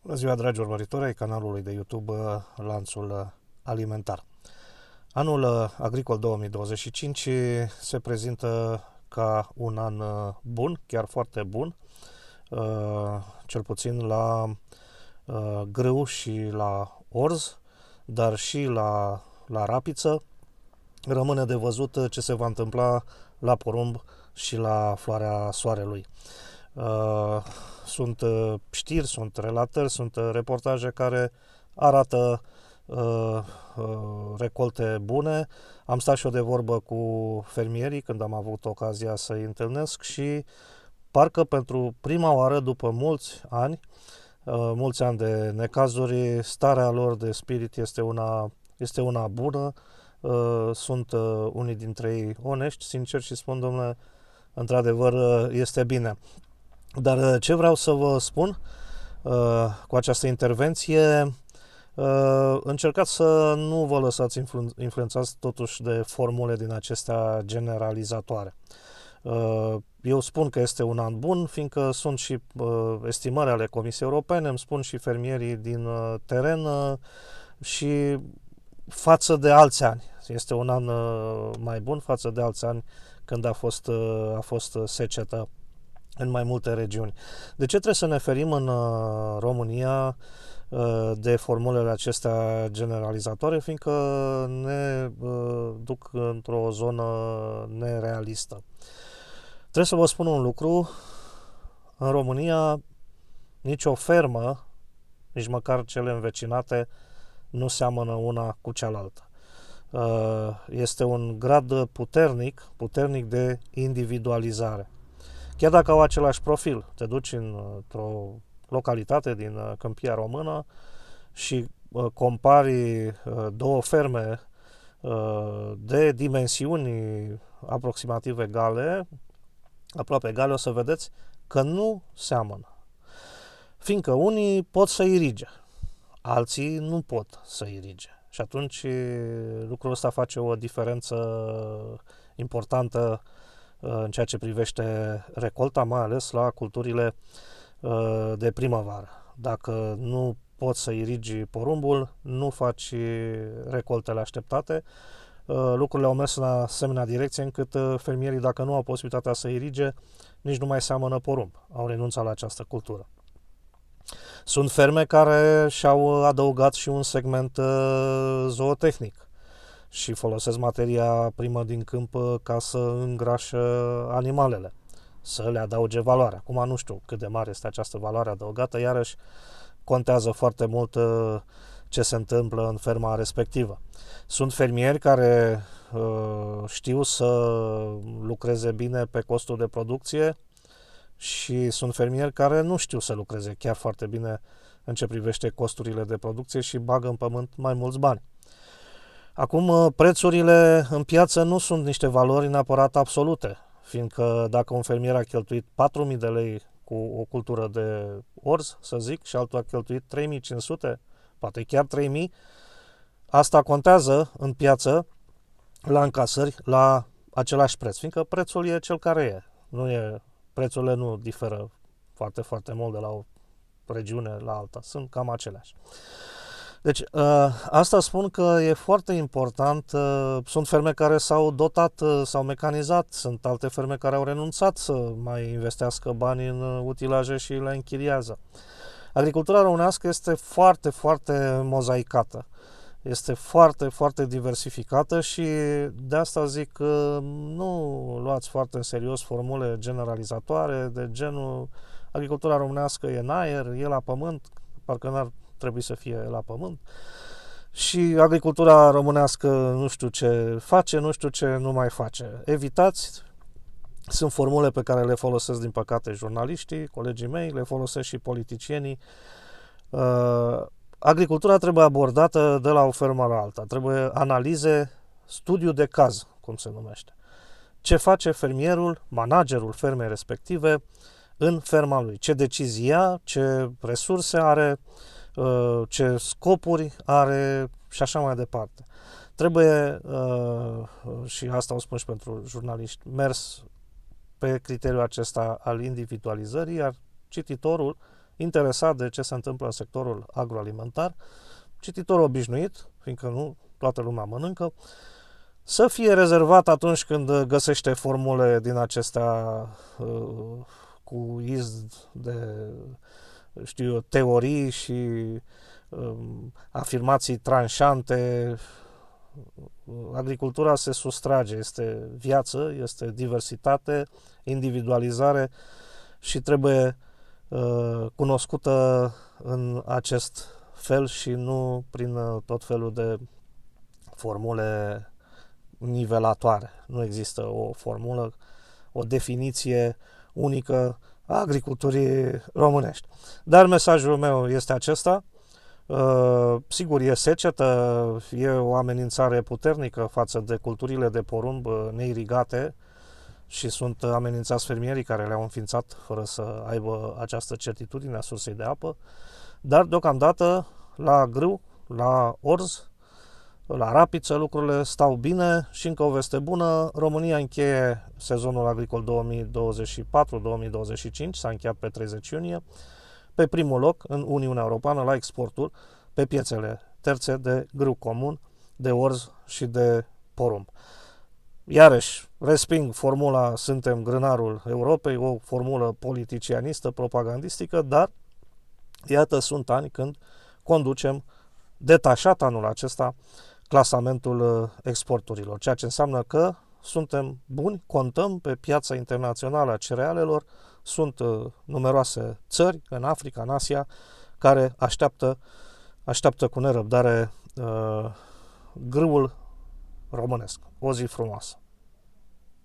Bună ziua, dragi urmăritori ai canalului de YouTube Lanțul Alimentar. Anul agricol 2025 se prezintă ca un an bun, chiar foarte bun, cel puțin la grâu și la orz, dar și la rapiță. Rămâne de văzut ce se va întâmpla la porumb și la floarea soarelui. Sunt știri, sunt relatări, sunt reportaje care arată recolte bune. Am stat și eu de vorbă cu fermierii când am avut ocazia să-i întâlnesc și parcă pentru prima oară după mulți ani de necazuri, starea lor de spirit este una bună. Sunt unii dintre ei onești, sinceri și spun, domnule, într-adevăr este bine. Dar ce vreau să vă spun cu această intervenție, încercați să nu vă lăsați influențați totuși de formule din acestea generalizatoare. Eu spun că este un an bun, fiindcă sunt și estimări ale Comisiei Europene, îmi spun și fermierii din teren și față de alți ani. Este un an mai bun față de alți ani când a fost secetă în mai multe regiuni. De ce trebuie să ne ferim în România de formulele acestea generalizatoare? Fiindcă ne duc într-o zonă nerealistă. Trebuie să vă spun un lucru. În România nicio fermă, nici măcar cele învecinate, nu seamănă una cu cealaltă. Este un grad puternic de individualizare. Chiar dacă au același profil, te duci într-o localitate din câmpia română și compari două ferme de dimensiuni aproximativ egale, aproape egale, o să vedeți că nu seamănă. Fiindcă unii pot să irige, alții nu pot să irige. Și atunci lucrul ăsta face o diferență importantă în ceea ce privește recolta, mai ales la culturile de primăvară. Dacă nu poți să irigi porumbul, nu faci recoltele așteptate. Lucrurile au mers în asemenea direcție încât fermierii, dacă nu au posibilitatea să irige, nici nu mai seamănă porumb. Au renunțat la această cultură. Sunt ferme care și-au adăugat și un segment zootehnic și folosesc materia primă din câmp ca să îngrașă animalele, să le adauge valoare. Acum nu știu cât de mare este această valoare adăugată, iarăși contează foarte mult ce se întâmplă în ferma respectivă. Sunt fermieri care știu să lucreze bine pe costul de producție și sunt fermieri care nu știu să lucreze chiar foarte bine în ce privește costurile de producție și bagă în pământ mai mulți bani. Acum, prețurile în piață nu sunt niște valori neapărat absolute, fiindcă dacă un fermier a cheltuit 4.000 de lei cu o cultură de orz, să zic, și altul a cheltuit 3.500, poate chiar 3.000, asta contează în piață, la încasări, la același preț, fiindcă prețul e cel care e. Prețurile nu diferă foarte, foarte mult de la o regiune la alta, sunt cam aceleași. Deci, asta spun că e foarte important. Sunt ferme care s-au dotat, s-au mecanizat, sunt alte ferme care au renunțat să mai investească bani în utilaje și le închiriază. Agricultura românească este foarte, foarte mozaicată. Este foarte, foarte diversificată și de asta zic că nu luați foarte în serios formule generalizatoare de genul agricultura românească e în aer, e la pământ, parcă n-ar trebui să fie la pământ, și agricultura românească nu știu ce face, nu știu ce nu mai face. Evitați, sunt formule pe care le folosesc din păcate jurnaliștii, colegii mei, le folosesc și politicienii. Agricultura trebuie abordată de la o fermă la alta, trebuie analize, studiu de caz, cum se numește. Ce face fermierul, managerul fermei respective în ferma lui, ce decizii ia, ce resurse are, ce scopuri are și așa mai departe. Trebuie, și asta o spun și pentru jurnaliști, mers pe criteriul acesta al individualizării, iar cititorul, interesat de ce se întâmplă în sectorul agroalimentar, cititorul obișnuit, fiindcă nu toată lumea mănâncă, să fie rezervat atunci când găsește formule din acestea cu izd de, știu eu, teorii și afirmații tranșante. Agricultura se sustrage, este viață, este diversitate, individualizare și trebuie cunoscută în acest fel și nu prin tot felul de formule nivelatoare. Nu există o formulă, o definiție unică a agriculturii românești. Dar mesajul meu este acesta. Sigur, e secetă, e o amenințare puternică față de culturile de porumb neirigate și sunt amenințați fermierii care le-au înființat fără să aibă această certitudine a sursei de apă. Dar, deocamdată, la grâu, la orz, la rapiță, lucrurile stau bine și încă o veste bună. România încheie sezonul agricol 2024-2025, s-a încheiat pe 30 iunie, pe primul loc în Uniunea Europeană la exporturi pe piețele terțe de grâu comun, de orz și de porumb. Iarăși, resping formula suntem grânarul Europei, o formulă politicianistă, propagandistică, dar iată, sunt ani când conducem detașat anul acesta clasamentul exporturilor, ceea ce înseamnă că suntem buni, contăm pe piața internațională a cerealelor, sunt numeroase țări în Africa, în Asia, care așteaptă cu nerăbdare grâul românesc. O zi frumoasă!